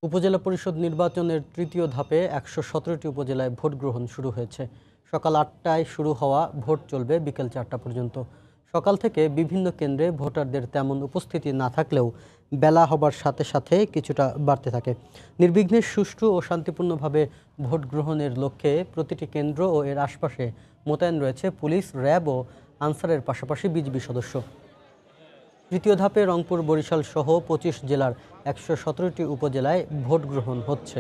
উপজেলা পরিষদ নির্বাচনের তৃতীয় ধাপে ১১৭টি উপজেলায় ভোট গ্রহণ শুরু হয়েছে। সকাল ৮টায় শুরু হওয়া ভোট চলবে বিকেল ৪টা পর্যন্ত। সকাল থেকে বিভিন্ন কেন্দ্রে ভোটারদের তেমন উপস্থিতি না থাকলেও বেলা হবার সাথে সাথে কিছুটা বাড়তে থাকে। নির্বিঘ্নে সুষ্ঠু ও শান্তিপূর্ণভাবে ভোট গ্রহণের লক্ষ্যে প্রতিটি কেন্দ্র ও এর আশপাশে মোতায়েন রয়েছে পুলিশ, র্যাব ও আনসারের পাশাপাশি বিজিবি সদস্য। তৃতীয় ধাপে রংপুর, বরিশাল সহ ২৫ জেলার ১১৭টি উপজেলায় ভোট গ্রহণ হচ্ছে।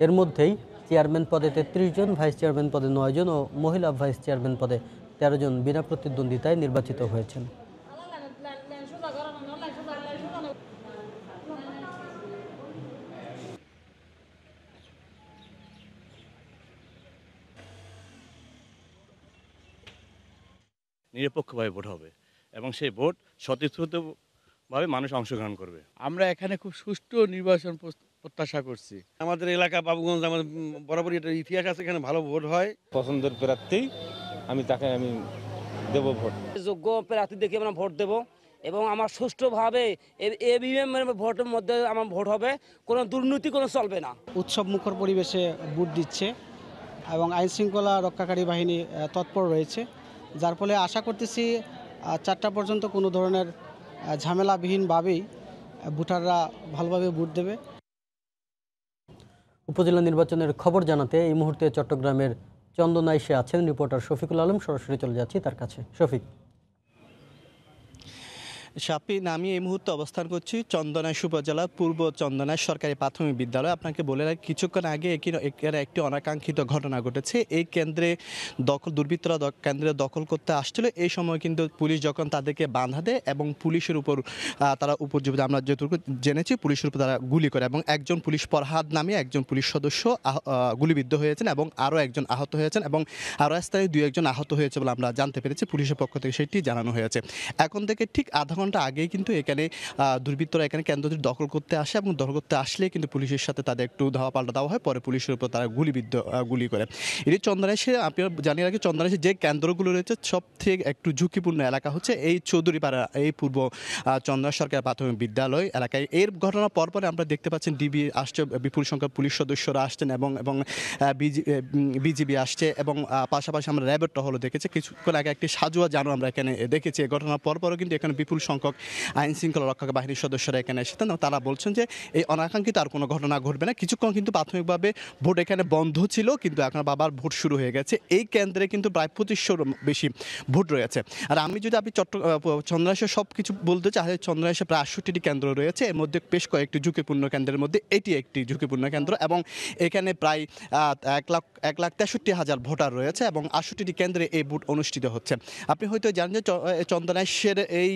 এর মধ্যেই চেয়ারম্যান পদে ৩৩ জন, ভাইস চেয়ারম্যান পদে ৯ জন ও মহিলা ভাইস চেয়ারম্যান পদে ১৩ জন বিনা প্রতিদ্বন্দ্বিতায় নির্বাচিত হয়েছেন। নিরপেক্ষভাবে ভোট হবে এবং সেই ভোট স্বতঃস্ফূর্তভাবে মানুষ অংশগ্রহণ করবে। আমরা এখানে খুব সুষ্ঠু নির্বাচন প্রত্যাশা করছি। আমাদের এলাকা বাবুগঞ্জ, আমাদের বরাবরই একটা ইতিহাস আছে, এখানে ভালো ভোট হয়। পছন্দের প্রার্থী তাকে দেব ভোট। যোগ্য প্রার্থী দেখে আমরা ভোট দেব এবং আমার সুষ্ঠুভাবে EVM ভোটের মধ্যে আমার ভোট হবে, কোনো দুর্নীতি কোনো চলবে না। উৎসব মুখর পরিবেশে ভোট দিচ্ছে এবং আইন শৃঙ্খলা রক্ষাকারী বাহিনী তৎপর রয়েছে, যার ফলে আশা করতেছি ৪টা পর্যন্ত কোনো ধরনের ঝামেলাবিহীনভাবেই ভোটাররা ভালোভাবে ভোট দেবে। উপজেলা নির্বাচনের খবর জানাতে এই মুহূর্তে চট্টগ্রামের চন্দনাইশে আছেন রিপোর্টার শফিকুল আলম। সরাসরি চলে যাচ্ছি তার কাছে। শফিক। শাপিন, আমি এই মুহূর্তে অবস্থান করছি চন্দনাইশ উপজেলা পূর্ব চন্দনাইশ সরকারি প্রাথমিক বিদ্যালয়। আপনাকে বলে রাখি, কিছুক্ষণ আগে একটি অনাকাঙ্ক্ষিত ঘটনা ঘটেছে। এই কেন্দ্রে দুর্বৃত্তরা কেন্দ্রে দখল করতে আসছিল। এই সময় কিন্তু পুলিশ যখন তাদেরকে বাধা দেয় এবং পুলিশের উপর তারা উপযোগী, আমরা যেটুকু জেনেছি, পুলিশের উপর তারা গুলি করে এবং একজন পুলিশ ফরহাদ নামে একজন পুলিশ সদস্য গুলিবিদ্ধ হয়েছেন এবং আরও একজন আহত হয়েছেন এবং আরও স্থানীয় ২-১ আহত হয়েছে বলে আমরা জানতে পেরেছি। পুলিশের পক্ষ থেকে সেটি জানানো হয়েছে। এখন থেকে ঠিক আধা ঘন্টা আগেই কিন্তু এখানে দুর্বৃত্তরা এখানে কেন্দ্রটি দখল করতে আসে এবং দখল করতে আসলে কিন্তু পুলিশের সাথে তাদের একটু ধাওয়া পাল্টা দেওয়া হয়। পরে পুলিশের উপর তারা গুলি করে। এটি চন্দনাইশে, আপনারা জানিয়ে রাখি, চন্দনাইশে যে কেন্দ্রগুলো রয়েছে সব থেকে একটু ঝুঁকিপূর্ণ এলাকা হচ্ছে এই চৌধুরীপাড়া, এই পূর্ব চন্দনাইশ সরকারি প্রাথমিক বিদ্যালয় এলাকায়। এর ঘটনার পরপরে আমরা দেখতে পাচ্ছেন ডিবি আসছে, বিপুল সংখ্যক পুলিশ সদস্যরা আসছেন এবং বিজিবি আসছে এবং পাশাপাশি আমরা র্যাবের টহলও দেখেছি। কিছুক্ষণ আগে একটি সাজুয়া জানো আমরা এখানে দেখেছি। এই ঘটনার পরপরও কিন্তু এখানে বিপুল সংখ্যক আইন শৃঙ্খলা রক্ষা বাহিনীর সদস্যরা এখানে এসেছেন। তারা বলছেন যে এই অনাকাঙ্ক্ষিত আর কোনো ঘটনা ঘটবে না। কিছুক্ষণ কিন্তু প্রাথমিকভাবে ভোট এখানে বন্ধ ছিল, কিন্তু এখন আবার ভোট শুরু হয়ে গেছে। এই কেন্দ্রে কিন্তু প্রায় ২৫০০ বেশি ভোট রয়েছে। আর আমি যদি চন্দনাইশে সব কিছু বলতে চাই, চন্দনাইশে প্রায় ৬৮টি কেন্দ্র রয়েছে। এর মধ্যে বেশ কয়েকটি ঝুঁকিপূর্ণ কেন্দ্রের মধ্যে এটি একটি ঝুঁকিপূর্ণ কেন্দ্র এবং এখানে প্রায় ১,৬৩,০০০ ভোটার রয়েছে এবং ৬৮টি কেন্দ্রে এই ভোট অনুষ্ঠিত হচ্ছে। আপনি হয়তো জানেন যে চন্দনাইশের এই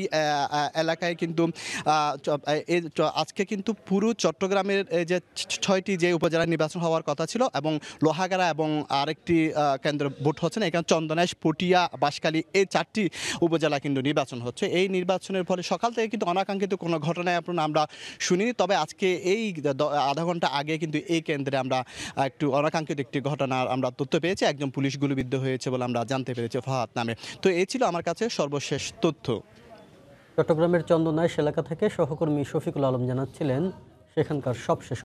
এলাকায় কিন্তু আজকে কিন্তু পুরো চট্টগ্রামের যে ৬টি যে উপজেলা নির্বাচন হওয়ার কথা ছিল এবং লোহাগাড়া এবং আরেকটি কেন্দ্র ভোট হচ্ছে না। এখানে চন্দনাইশ, পটিয়া, বাঁশখালী এই ৪টি উপজেলা কিন্তু নির্বাচন হচ্ছে। এই নির্বাচনের ফলে সকাল থেকে কিন্তু অনাকাঙ্ক্ষিত কোনো ঘটনায় আমরা শুনিনি। তবে আজকে এই আধা ঘন্টা আগে কিন্তু এই কেন্দ্রে আমরা একটু অনাকাঙ্ক্ষিত একটি ঘটনার আমরা তথ্য পেয়েছি। একজন পুলিশ গুলিবিদ্ধ হয়েছে বলে আমরা জানতে পেরেছি, ফরহাদ নামে। তো এই ছিল আমার কাছে সর্বশেষ তথ্য। চট্টগ্রামের চন্দনাইশ এলাকা থেকে সহকর্মী শফিকুল আলম জানাচ্ছিলেন সেখানকার সবশেষ